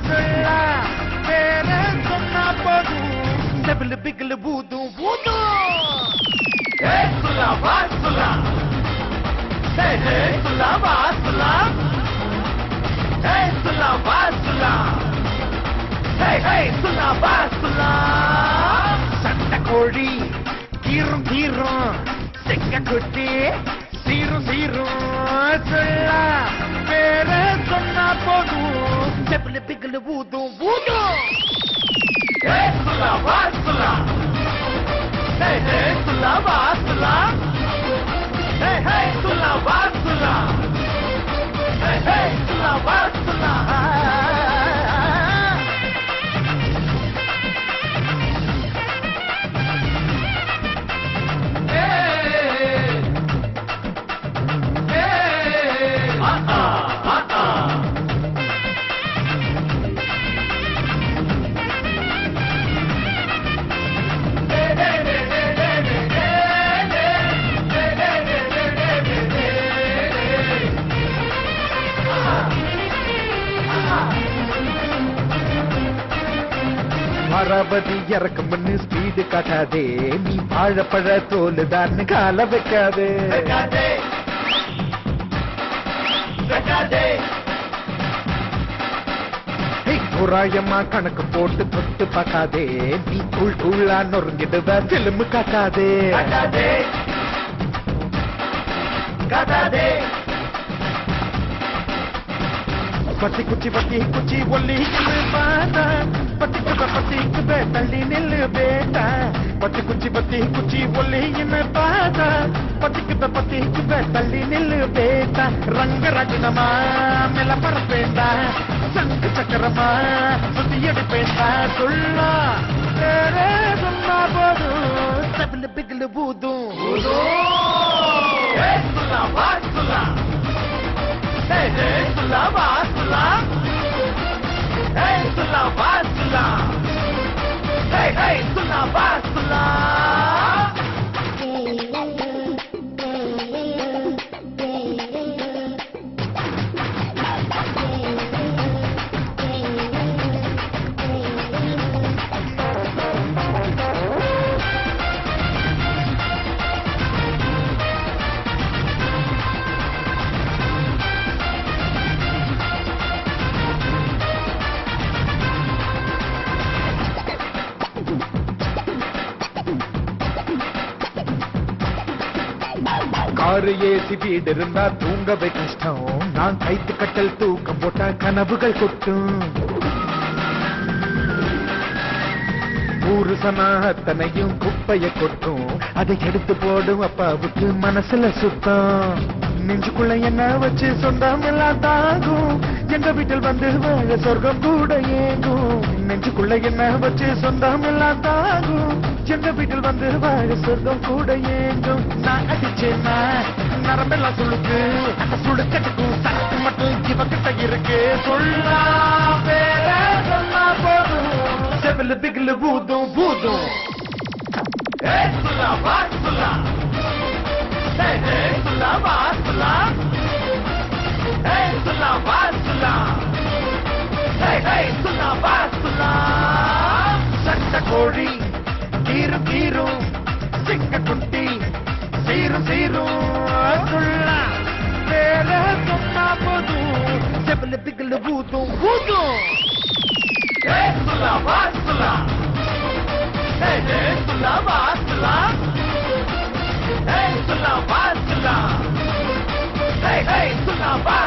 சொல்ல பேர சொன்னா போதும் டபுள் பிகில் பூதும் பூதும் சுல்லா வா சுல்லா சுல்லா வா சுல்லா சுல்லா வா சுல்லா சுல்லா வா சுல்லா சண்டை கோழி கீரும் கீரும் செக்க குட்டி சீரும் சீரும் சொல்ல பேர சொன்னா போதும் டபுள் பிகில் பூதும் பூதும் சுல்லா வா சுல்லா சுல்லா வா சுல்லா சுல்லா வா சுல்லா சுல்லா வா சுல்லா மரபதி இறக்கும்னு ஸ்பீடு காட்டாதே நீ வாழப்பழ தோல் தான் கால வைக்காதே குராயமா கணக்கு போட்டு தொட்டு பார்க்காதே நீ தூள் தூளா நொறுங்கிடுவ பிலிமு காட்டாதே பத்தி குச்சி ஒல்லி பாதா பத்திக்கு தள்ளி நெல்லு பேட்டா பத்தி குச்சி ஒல்லின்னு பாதா பத்திக்கு தள்ளி நெல்லு பேட்டா ரங்க ரகுனமா மேல பரப்பேண்டா சங்கு சக்கரமா சுத்தி எடுப்பேண்டா சொல்லா சொன்னா போதும் டபுள் பிகில் பூதும் சுல்லா வா சுல்லா சுல்லா வா சுல்லா சுல்லா வா சுல்லா சுல்லா வா சுல்லா காரு ஏசி வீடு இருந்தா தூங்கவே கஷ்டம் நான் கைத்து கட்டல் தூக்கம் போட்டா கனவுகள் கொட்டும் ஊரு சனாத்தனையும் குப்பைய கொட்டும் அதை எடுத்து போடும் அப்பாவுக்கு மனசுல சுத்தம் நெஞ்சுக்குள்ள என்ன வச்சு சொந்தம் எல்லாம் தாகும் எங்க வீட்டில் வந்து வாழ சொர்க்கம் கூட ஏங்கும் நெஞ்சுக்குள்ள என்ன வச்சு சொந்தம் எல்லாம் தாகும் எங்க வீட்டில் வந்து வாழ சொர்க்கம் கூட ஏங்கும் நான் அடிச்சேன்னா நரம்பெல்லாம் சுழுக்கு அந்த சுடுக்கட்டுக்கும் சரக்கு மட்டும் இவகிட்ட இருக்கு சொல்லா பேர சொன்னா போதும் செவிலு பிகிலு பூதும் பூதும் சுல்லா வா சுல்லா சுல்லா வா சுல்லா சுல்லா வா சுல்லா சுல்லா வா சுல்லா சட்ட கோழி கீரும் கீரும் சிங்க குட்டி சீரும் சீரும் சொல்லா பேர சொன்னா போதும் செவிலு பிகிலு பூதும் பூதும் சுல்லா வா சுல்லா சுல்லா வா சுல்லா சுல்லா வா சுல்லா சுல்லா வா